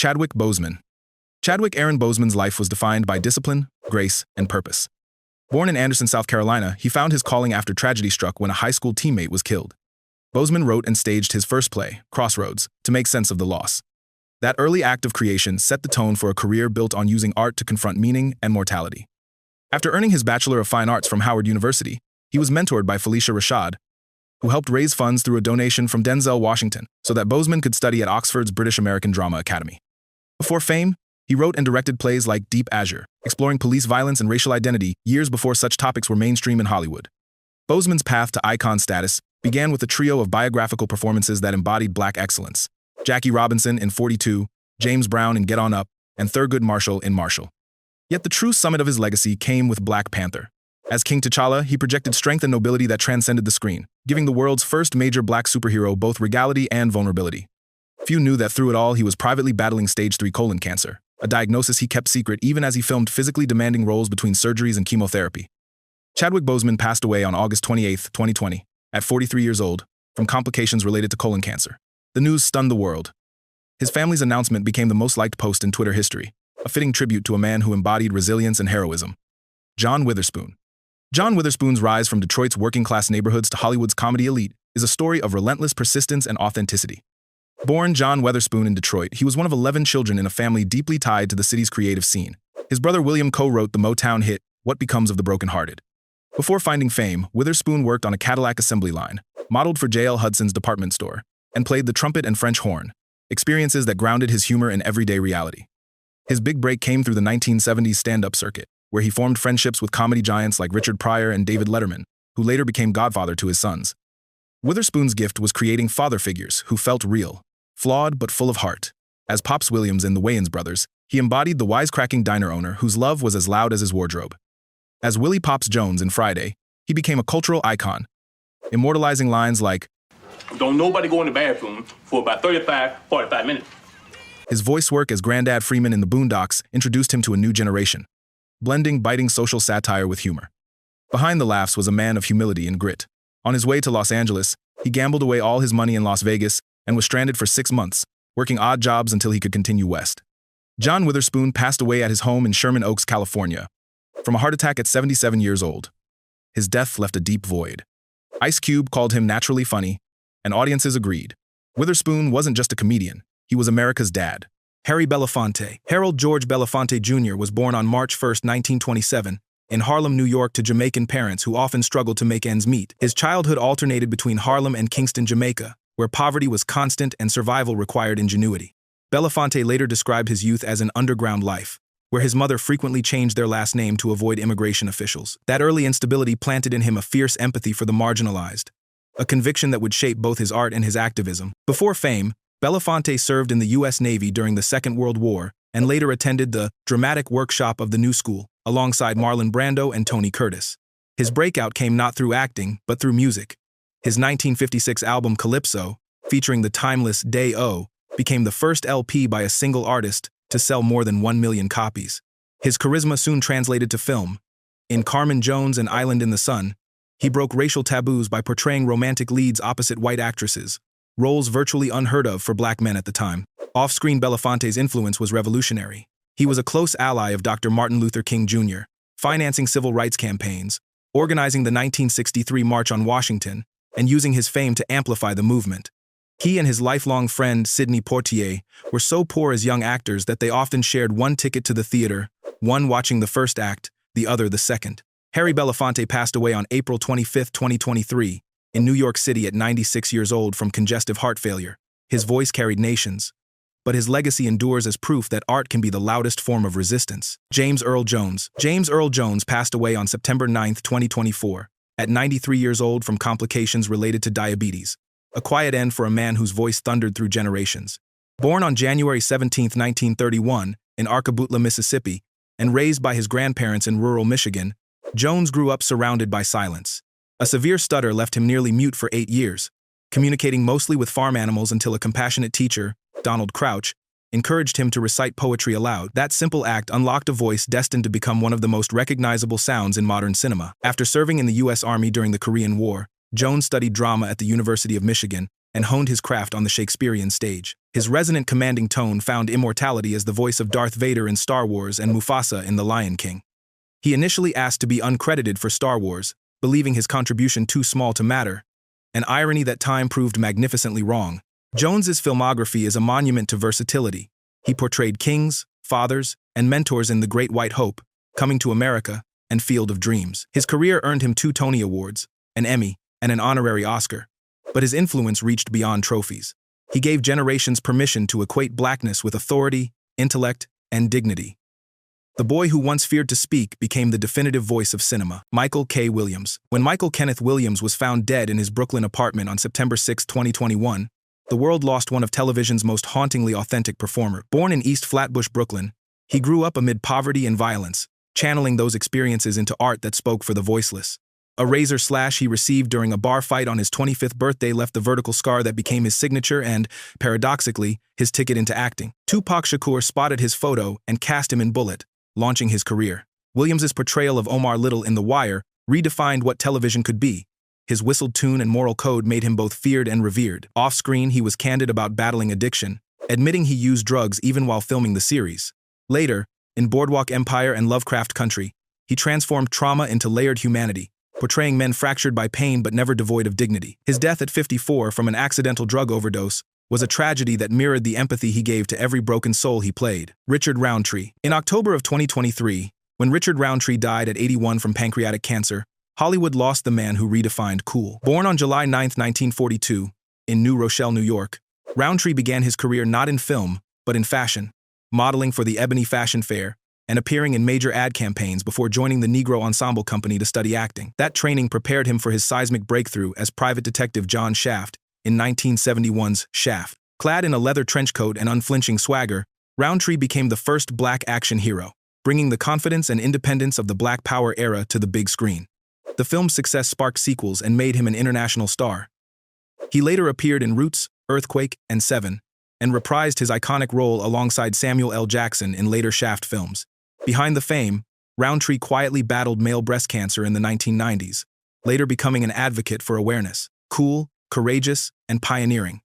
Chadwick Boseman. Chadwick Aaron Boseman's life was defined by discipline, grace, and purpose. Born in Anderson, South Carolina, he found his calling after tragedy struck when a high school teammate was killed. Boseman wrote and staged his first play, Crossroads, to make sense of the loss. That early act of creation set the tone for a career built on using art to confront meaning and mortality. After earning his Bachelor of Fine Arts from Howard University, he was mentored by Felicia Rashad, who helped raise funds through a donation from Denzel Washington so that Boseman could study at Oxford's British American Drama Academy. Before fame, he wrote and directed plays like Deep Azure, exploring police violence and racial identity years before such topics were mainstream in Hollywood. Boseman's path to icon status began with a trio of biographical performances that embodied Black excellence: Jackie Robinson in 42, James Brown in Get On Up, and Thurgood Marshall in Marshall. Yet the true summit of his legacy came with Black Panther. As King T'Challa, he projected strength and nobility that transcended the screen, giving the world's first major Black superhero both regality and vulnerability. Few knew that through it all he was privately battling stage 3 colon cancer, a diagnosis he kept secret even as he filmed physically demanding roles between surgeries and chemotherapy. Chadwick Boseman passed away on August 28, 2020, at 43 years old, from complications related to colon cancer. The news stunned the world. His family's announcement became the most liked post in Twitter history, a fitting tribute to a man who embodied resilience and heroism. John Witherspoon. John Witherspoon's rise from Detroit's working-class neighborhoods to Hollywood's comedy elite is a story of relentless persistence and authenticity. Born John Witherspoon in Detroit, he was one of 11 children in a family deeply tied to the city's creative scene. His brother William co-wrote the Motown hit, What Becomes of the Broken-Hearted. Before finding fame, Witherspoon worked on a Cadillac assembly line, modeled for J.L. Hudson's department store, and played the trumpet and French horn, experiences that grounded his humor in everyday reality. His big break came through the 1970s stand-up circuit, where he formed friendships with comedy giants like Richard Pryor and David Letterman, who later became godfather to his sons. Witherspoon's gift was creating father figures who felt real, flawed but full of heart. As Pops Williams in the Wayans Brothers, he embodied the wisecracking diner owner whose love was as loud as his wardrobe. As Willie Pops Jones in Friday, he became a cultural icon, immortalizing lines like, "Don't nobody go in the bathroom for about 45 minutes." His voice work as Granddad Freeman in The Boondocks introduced him to a new generation, blending biting social satire with humor. Behind the laughs was a man of humility and grit. On his way to Los Angeles, he gambled away all his money in Las Vegas and was stranded for 6 months, working odd jobs until he could continue west. John Witherspoon passed away at his home in Sherman Oaks, California, from a heart attack at 77 years old. His death left a deep void. Ice Cube called him naturally funny, and audiences agreed. Witherspoon wasn't just a comedian, he was America's dad. Harry Belafonte. Harold George Belafonte Jr. was born on March 1, 1927, in Harlem, New York to Jamaican parents who often struggled to make ends meet. His childhood alternated between Harlem and Kingston, Jamaica, where poverty was constant and survival required ingenuity. Belafonte later described his youth as an underground life, where his mother frequently changed their last name to avoid immigration officials. That early instability planted in him a fierce empathy for the marginalized, a conviction that would shape both his art and his activism. Before fame, Belafonte served in the U.S. Navy during the Second World War and later attended the dramatic workshop of the New School, alongside Marlon Brando and Tony Curtis. His breakout came not through acting, but through music. His 1956 album Calypso, featuring the timeless Day-O, became the first LP by a single artist to sell more than 1 million copies. His charisma soon translated to film. In Carmen Jones and Island in the Sun, he broke racial taboos by portraying romantic leads opposite white actresses, roles virtually unheard of for Black men at the time. Off-screen, Belafonte's influence was revolutionary. He was a close ally of Dr. Martin Luther King Jr., financing civil rights campaigns, organizing the 1963 March on Washington, and using his fame to amplify the movement. He and his lifelong friend, Sidney Poitier, were so poor as young actors that they often shared one ticket to the theater, one watching the first act, the other the second. Harry Belafonte passed away on April 25, 2023, in New York City at 96 years old from congestive heart failure. His voice carried nations, but his legacy endures as proof that art can be the loudest form of resistance. James Earl Jones. James Earl Jones passed away on September 9, 2024, at 93 years old from complications related to diabetes. A quiet end for a man whose voice thundered through generations. Born on January 17, 1931, in Arcaboutla, Mississippi, and raised by his grandparents in rural Michigan, Jones grew up surrounded by silence. A severe stutter left him nearly mute for 8 years, communicating mostly with farm animals until a compassionate teacher, Donald Crouch, encouraged him to recite poetry aloud. That simple act unlocked a voice destined to become one of the most recognizable sounds in modern cinema. After serving in the U.S. Army during the Korean War, Jones studied drama at the University of Michigan, and honed his craft on the Shakespearean stage. His resonant, commanding tone found immortality as the voice of Darth Vader in Star Wars and Mufasa in The Lion King. He initially asked to be uncredited for Star Wars, believing his contribution too small to matter, an irony that time proved magnificently wrong. Jones's filmography is a monument to versatility. He portrayed kings, fathers, and mentors in The Great White Hope, Coming to America, and Field of Dreams. His career earned him 2 Tony Awards, an Emmy, and an honorary Oscar, but his influence reached beyond trophies. He gave generations permission to equate blackness with authority, intellect, and dignity. The boy who once feared to speak became the definitive voice of cinema. Michael K. Williams. When Michael Kenneth Williams was found dead in his Brooklyn apartment on September 6, 2021, the world lost one of television's most hauntingly authentic performers. Born in East Flatbush, Brooklyn, he grew up amid poverty and violence, channeling those experiences into art that spoke for the voiceless. A razor slash he received during a bar fight on his 25th birthday left the vertical scar that became his signature and, paradoxically, his ticket into acting. Tupac Shakur spotted his photo and cast him in Bullet, launching his career. Williams's portrayal of Omar Little in The Wire redefined what television could be. His whistled tune and moral code made him both feared and revered. Off-screen, he was candid about battling addiction, admitting he used drugs even while filming the series. Later, in Boardwalk Empire and Lovecraft Country, he transformed trauma into layered humanity, portraying men fractured by pain but never devoid of dignity. His death at 54 from an accidental drug overdose was a tragedy that mirrored the empathy he gave to every broken soul he played. Richard Roundtree. In October of 2023, when Richard Roundtree died at 81 from pancreatic cancer, Hollywood lost the man who redefined cool. Born on July 9, 1942, in New Rochelle, New York, Roundtree began his career not in film, but in fashion, modeling for the Ebony Fashion Fair and appearing in major ad campaigns before joining the Negro Ensemble Company to study acting. That training prepared him for his seismic breakthrough as private detective John Shaft in 1971's Shaft. Clad in a leather trench coat and unflinching swagger, Roundtree became the first black action hero, bringing the confidence and independence of the Black Power era to the big screen. The film's success sparked sequels and made him an international star. He later appeared in Roots, Earthquake, and Seven, and reprised his iconic role alongside Samuel L. Jackson in later Shaft films. Behind the fame, Roundtree quietly battled male breast cancer in the 1990s, later becoming an advocate for awareness. Cool, courageous, and pioneering.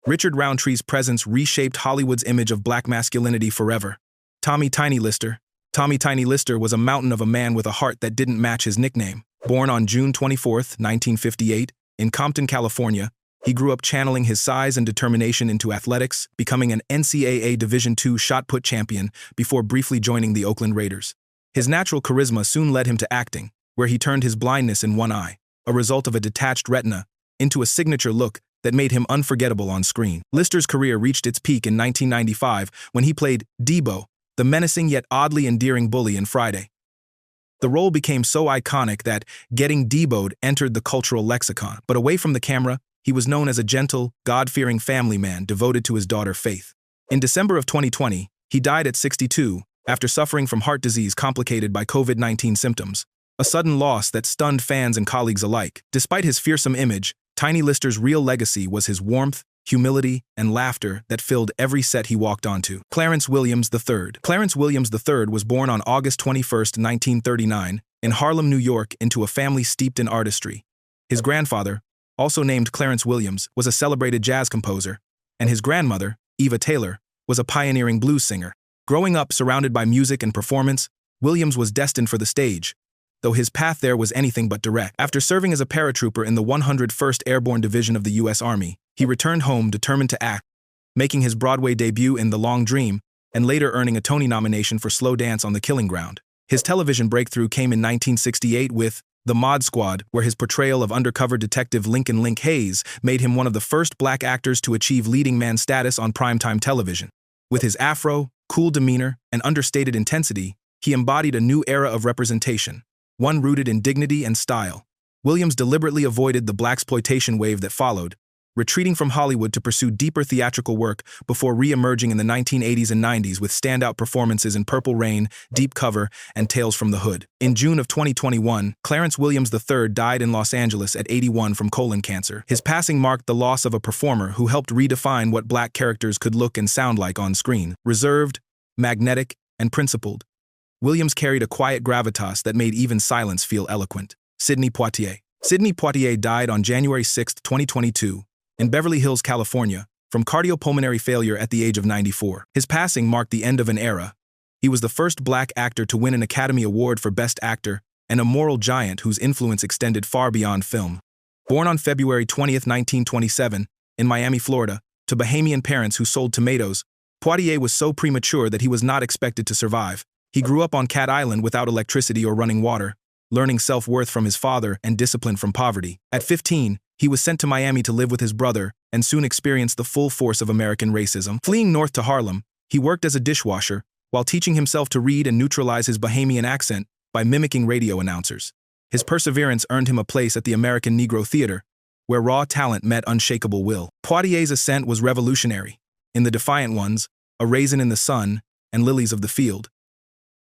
Richard Roundtree's presence reshaped Hollywood's image of black masculinity forever. Tommy Tiny Lister. Tommy Tiny Lister was a mountain of a man with a heart that didn't match his nickname. Born on June 24, 1958, in Compton, California, he grew up channeling his size and determination into athletics, becoming an NCAA Division II shot put champion before briefly joining the Oakland Raiders. His natural charisma soon led him to acting, where he turned his blindness in one eye, a result of a detached retina, into a signature look that made him unforgettable on screen. Lister's career reached its peak in 1995 when he played Debo, the menacing yet oddly endearing bully in Friday. The role became so iconic that getting Debo'd entered the cultural lexicon. But away from the camera, he was known as a gentle, God-fearing family man devoted to his daughter Faith. In December of 2020, he died at 62 after suffering from heart disease complicated by COVID-19 symptoms, a sudden loss that stunned fans and colleagues alike. Despite his fearsome image, Tiny Lister's real legacy was his warmth, humility, and laughter that filled every set he walked onto. Clarence Williams III. Clarence Williams III was born on August 21, 1939, in Harlem, New York, into a family steeped in artistry. His grandfather, also named Clarence Williams, was a celebrated jazz composer, and his grandmother, Eva Taylor, was a pioneering blues singer. Growing up surrounded by music and performance, Williams was destined for the stage, though his path there was anything but direct. After serving as a paratrooper in the 101st Airborne Division of the U.S. Army, he returned home determined to act, making his Broadway debut in The Long Dream and later earning a Tony nomination for Slow Dance on the Killing Ground. His television breakthrough came in 1968 with The Mod Squad, where his portrayal of undercover detective Lincoln Link Hayes made him one of the first black actors to achieve leading man status on primetime television. With his afro, cool demeanor, and understated intensity, he embodied a new era of representation, one rooted in dignity and style. Williams deliberately avoided the blaxploitation wave that followed, retreating from Hollywood to pursue deeper theatrical work before re-emerging in the 1980s and 90s with standout performances in Purple Rain, Deep Cover, and Tales from the Hood. In June of 2021, Clarence Williams III died in Los Angeles at 81 from colon cancer. His passing marked the loss of a performer who helped redefine what black characters could look and sound like on screen. Reserved, magnetic, and principled, Williams carried a quiet gravitas that made even silence feel eloquent. Sidney Poitier. Sidney Poitier died on January 6, 2022, in Beverly Hills, California, from cardiopulmonary failure at the age of 94. His passing marked the end of an era. He was the first black actor to win an Academy Award for Best Actor and a moral giant whose influence extended far beyond film. Born on February 20, 1927, in Miami, Florida, to Bahamian parents who sold tomatoes, Poitier was so premature that he was not expected to survive. He grew up on Cat Island without electricity or running water, learning self-worth from his father and discipline from poverty. At 15, he was sent to Miami to live with his brother and soon experienced the full force of American racism. Fleeing north to Harlem, he worked as a dishwasher while teaching himself to read and neutralize his Bahamian accent by mimicking radio announcers. His perseverance earned him a place at the American Negro Theater, where raw talent met unshakable will. Poitier's ascent was revolutionary. In The Defiant Ones, A Raisin in the Sun, and Lilies of the Field,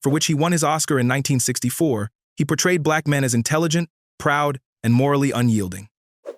for which he won his Oscar in 1964, he portrayed black men as intelligent, proud, and morally unyielding.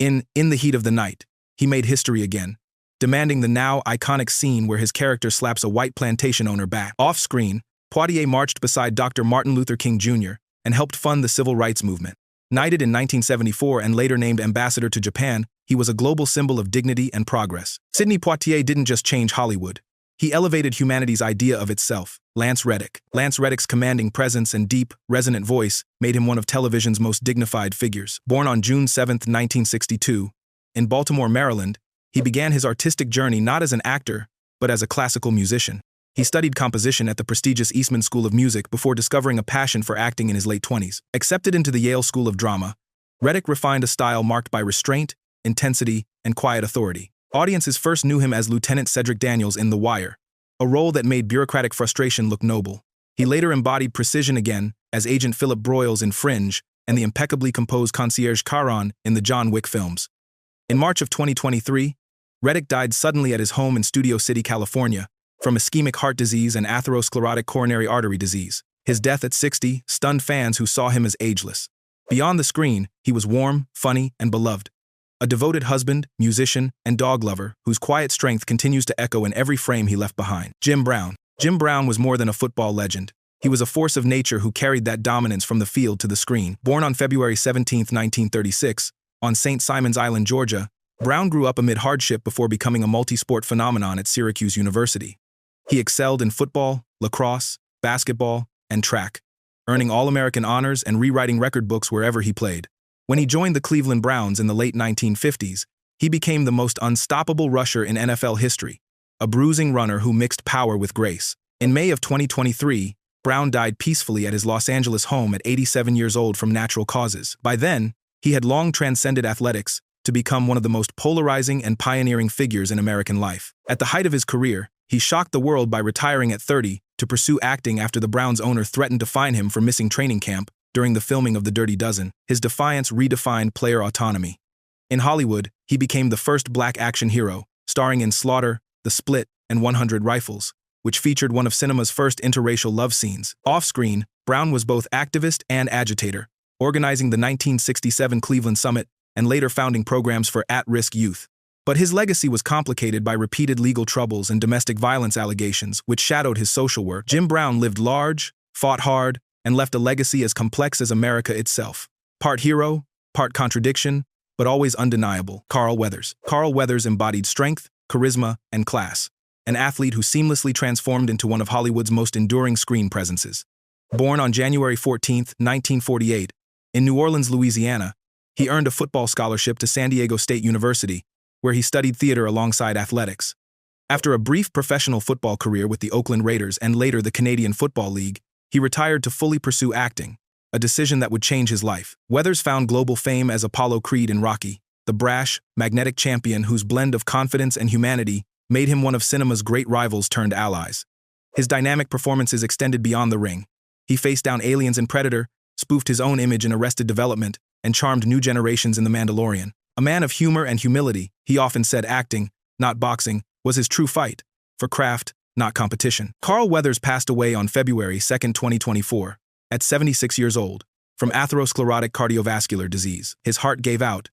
In the Heat of the Night, he made history again, demanding the now iconic scene where his character slaps a white plantation owner back. Off-screen, Poitier marched beside Dr. Martin Luther King Jr. and helped fund the civil rights movement. Knighted in 1974 and later named ambassador to Japan, he was a global symbol of dignity and progress. Sidney Poitier didn't just change Hollywood. He elevated humanity's idea of itself. Lance Reddick. Lance Reddick's commanding presence and deep, resonant voice made him one of television's most dignified figures. Born on June 7, 1962, in Baltimore, Maryland, he began his artistic journey not as an actor, but as a classical musician. He studied composition at the prestigious Eastman School of Music before discovering a passion for acting in his late 20s. Accepted into the Yale School of Drama, Reddick refined a style marked by restraint, intensity, and quiet authority. Audiences first knew him as Lieutenant Cedric Daniels in The Wire, a role that made bureaucratic frustration look noble. He later embodied precision again as Agent Philip Broyles in Fringe and the impeccably composed concierge Charon in the John Wick films. In March of 2023, Reddick died suddenly at his home in Studio City, California, from ischemic heart disease and atherosclerotic coronary artery disease. His death at 60 stunned fans who saw him as ageless. Beyond the screen, he was warm, funny, and beloved. A devoted husband, musician, and dog lover whose quiet strength continues to echo in every frame he left behind. Jim Brown. Jim Brown was more than a football legend. He was a force of nature who carried that dominance from the field to the screen. Born on February 17, 1936, on St. Simon's Island, Georgia, Brown grew up amid hardship before becoming a multi-sport phenomenon at Syracuse University. He excelled in football, lacrosse, basketball, and track, earning All-American honors and rewriting record books wherever he played. When he joined the Cleveland Browns in the late 1950s, he became the most unstoppable rusher in NFL history, a bruising runner who mixed power with grace. In May of 2023, Brown died peacefully at his Los Angeles home at 87 years old from natural causes. By then, he had long transcended athletics to become one of the most polarizing and pioneering figures in American life. At the height of his career, he shocked the world by retiring at 30 to pursue acting after the Browns' owner threatened to fine him for missing training camp during the filming of The Dirty Dozen. His defiance redefined player autonomy. In Hollywood, he became the first black action hero, starring in Slaughter, The Split, and 100 Rifles, which featured one of cinema's first interracial love scenes. Off-screen, Brown was both activist and agitator, organizing the 1967 Cleveland Summit and later founding programs for at-risk youth. But his legacy was complicated by repeated legal troubles and domestic violence allegations, which shadowed his social work. Jim Brown lived large, fought hard, and left a legacy as complex as America itself. Part hero, part contradiction, but always undeniable. Carl Weathers. Carl Weathers embodied strength, charisma, and class, an athlete who seamlessly transformed into one of Hollywood's most enduring screen presences. Born on January 14, 1948, in New Orleans, Louisiana, he earned a football scholarship to San Diego State University, where he studied theater alongside athletics. After a brief professional football career with the Oakland Raiders and later the Canadian Football League, he retired to fully pursue acting, a decision that would change his life. Weathers found global fame as Apollo Creed in Rocky, the brash, magnetic champion whose blend of confidence and humanity made him one of cinema's great rivals turned allies. His dynamic performances extended beyond the ring. He faced down aliens in Predator, spoofed his own image in Arrested Development, and charmed new generations in The Mandalorian. A man of humor and humility, he often said acting, not boxing, was his true fight, for craft, not competition. Carl Weathers passed away on February 2, 2024, at 76 years old, from atherosclerotic cardiovascular disease. His heart gave out,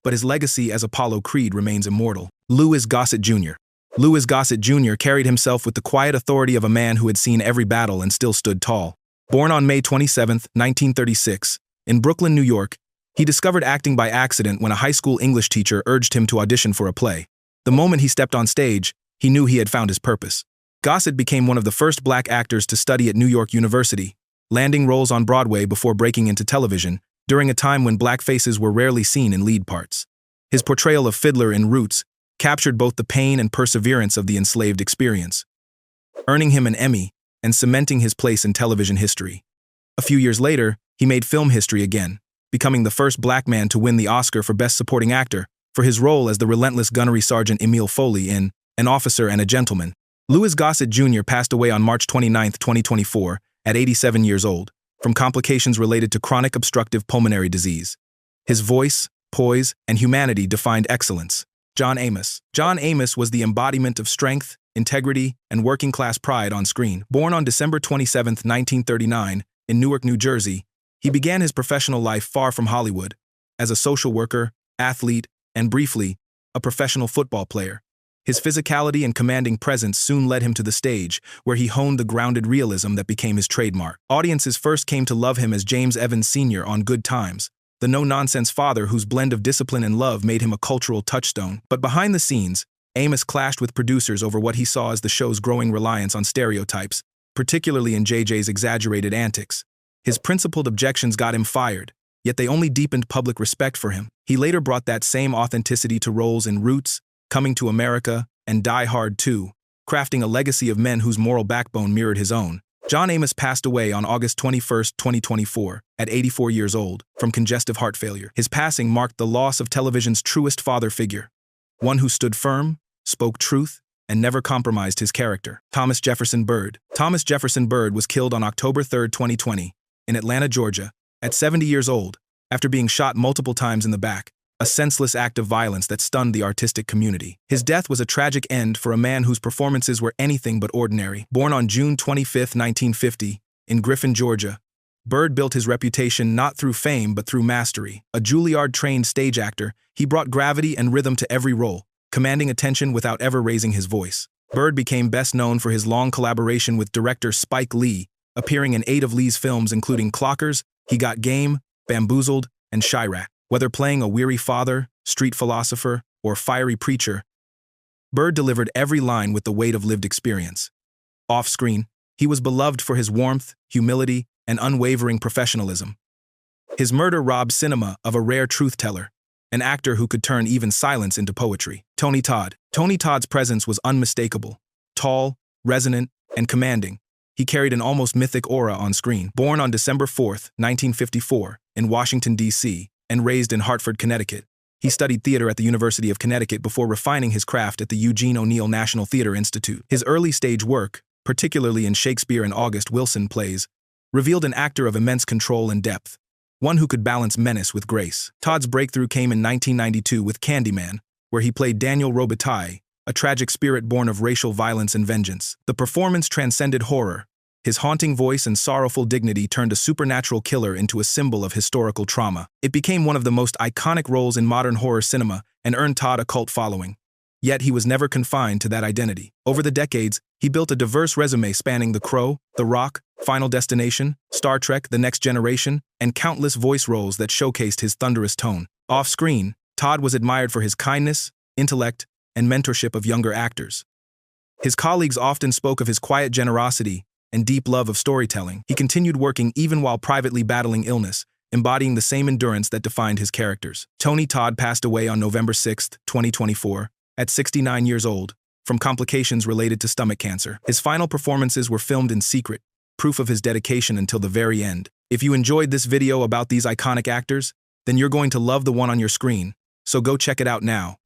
but his legacy as Apollo Creed remains immortal. Louis Gossett Jr. Louis Gossett Jr. carried himself with the quiet authority of a man who had seen every battle and still stood tall. Born on May 27, 1936, in Brooklyn, New York, He discovered acting by accident when a high school English teacher urged him to audition for a play. The moment he stepped on stage, he knew he had found his purpose. Gossett became one of the first black actors to study at New York University, landing roles on Broadway before breaking into television, during a time when black faces were rarely seen in lead parts. His portrayal of Fiddler in Roots captured both the pain and perseverance of the enslaved experience, earning him an Emmy and cementing his place in television history. A few years later, he made film history again, becoming the first black man to win the Oscar for Best Supporting Actor for his role as the relentless gunnery sergeant Emile Foley in An Officer and a Gentleman. Louis Gossett Jr. passed away on March 29, 2024, at 87 years old, from complications related to chronic obstructive pulmonary disease. His voice, poise, and humanity defined excellence. John Amos. John Amos was the embodiment of strength, integrity, and working-class pride on screen. Born on December 27, 1939, in Newark, New Jersey, he began his professional life far from Hollywood, as a social worker, athlete, and briefly, a professional football player. His physicality and commanding presence soon led him to the stage, where he honed the grounded realism that became his trademark. Audiences first came to love him as James Evans Sr. on Good Times, the no-nonsense father whose blend of discipline and love made him a cultural touchstone. But behind the scenes, Amos clashed with producers over what he saw as the show's growing reliance on stereotypes, particularly in JJ's exaggerated antics. His principled objections got him fired, yet they only deepened public respect for him. He later brought that same authenticity to roles in Roots, Coming to America, and Die Hard 2, crafting a legacy of men whose moral backbone mirrored his own. John Amos passed away on August 21, 2024, at 84 years old, from congestive heart failure. His passing marked the loss of television's truest father figure, one who stood firm, spoke truth, and never compromised his character. Thomas Jefferson Byrd. Thomas Jefferson Byrd was killed on October 3, 2020, in Atlanta, Georgia, at 70 years old, after being shot multiple times in the back, a senseless act of violence that stunned the artistic community. His death was a tragic end for a man whose performances were anything but ordinary. Born on June 25, 1950, in Griffin, Georgia, Byrd built his reputation not through fame but through mastery. A Juilliard-trained stage actor, he brought gravity and rhythm to every role, commanding attention without ever raising his voice. Byrd became best known for his long collaboration with director Spike Lee, appearing in 8 of Lee's films including Clockers, He Got Game, Bamboozled, and Chirac. Whether playing a weary father, street philosopher, or fiery preacher, Byrd delivered every line with the weight of lived experience. Off-screen, he was beloved for his warmth, humility, and unwavering professionalism. His murder robbed cinema of a rare truth-teller, an actor who could turn even silence into poetry. Tony Todd. Tony Todd's presence was unmistakable. Tall, resonant, and commanding, he carried an almost mythic aura on screen. Born on December 4, 1954, in Washington, D.C., and raised in Hartford, Connecticut, he studied theater at the University of Connecticut before refining his craft at the Eugene O'Neill National Theater Institute. His early stage work, particularly in Shakespeare and August Wilson plays, revealed an actor of immense control and depth, one who could balance menace with grace. Todd's breakthrough came in 1992 with Candyman, where he played Daniel Robitaille, a tragic spirit born of racial violence and vengeance. The performance transcended horror. His haunting voice and sorrowful dignity turned a supernatural killer into a symbol of historical trauma. It became one of the most iconic roles in modern horror cinema and earned Todd a cult following. Yet he was never confined to that identity. Over the decades, he built a diverse resume spanning The Crow, The Rock, Final Destination, Star Trek, The Next Generation, and countless voice roles that showcased his thunderous tone. Off-screen, Todd was admired for his kindness, intellect, and mentorship of younger actors. His colleagues often spoke of his quiet generosity and deep love of storytelling. He continued working even while privately battling illness, embodying the same endurance that defined his characters. Tony Todd passed away on November 6, 2024, at 69 years old, from complications related to stomach cancer. His final performances were filmed in secret, proof of his dedication until the very end. If you enjoyed this video about these iconic actors, then you're going to love the one on your screen, so go check it out now.